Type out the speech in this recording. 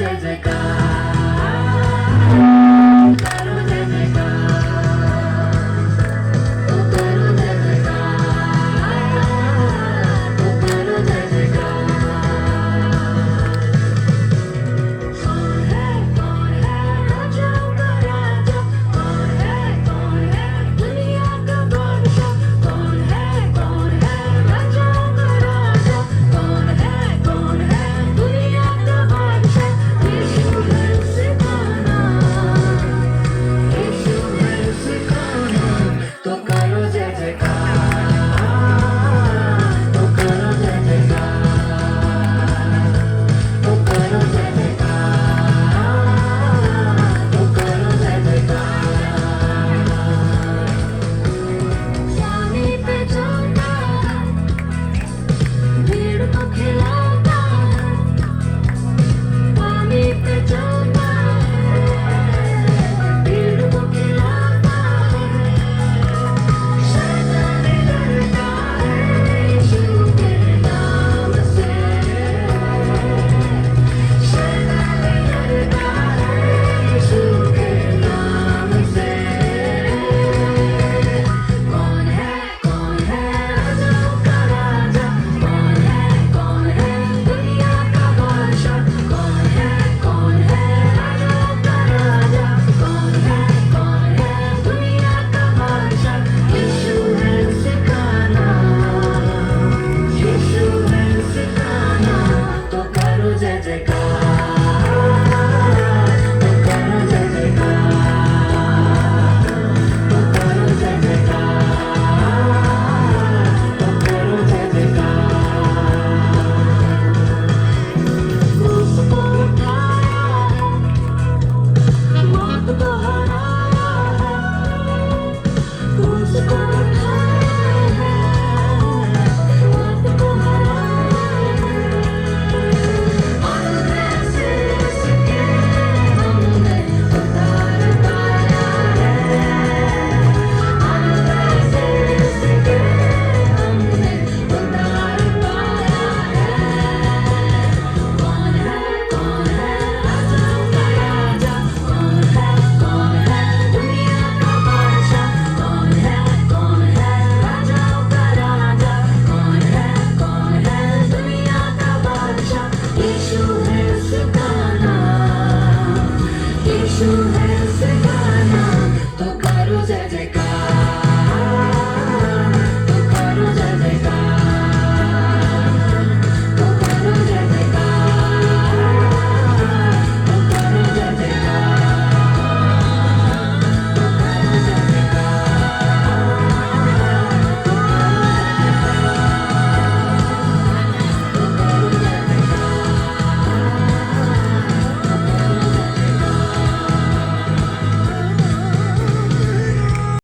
जय जयकार, करो जय जयकार, तो करो जय जयकार, तो करो जय जयकार। कौन है राजाओं का राजा, कौन है दुनिया का बादशाह, कौन है राजाओं का राजा, कौन है दुनिया का बादशाह। यीशु है उसका नाम, यीशु है उसका नाम, तो करो जय जयकार, तो करो जय जयकार, तो करो जय जयकार, तो करो जय जयकार। स्वामी पे चलता है, भीड़ को खिलाता है, स्वामी पे चलता है, भीड़ को खिलाता है। शैतान डरता है यीशु के नाम से, शैतान डरता है यीशु के नाम से। कौन है राजाओं का राजा, कौन है दुनिया का बादशाह, कौन है राजाओं का राजा, कौन है दुनिया का बादशाह। यीशु है उसका नाम, यीशु है उसका नाम, तो करो जय जयकार, तो करो जय जयकार, तो करो जय जयकार, तो करो जय जयकार। क्रूस को उठाया है, मौत को हराया है, क्रूस को उठाया है, मौत को हराया है। और ऐसे उसके हमने उद्धार पाया है, और ऐसे उसके हमने उद्धार पाया है। कौन है राजाओं का राजा, कौन है दुनिया का बादशाह, कौन है राजाओं का राजा, कौन है दुनिया का बादशाह। यीशु है उसका नाम, यीशु है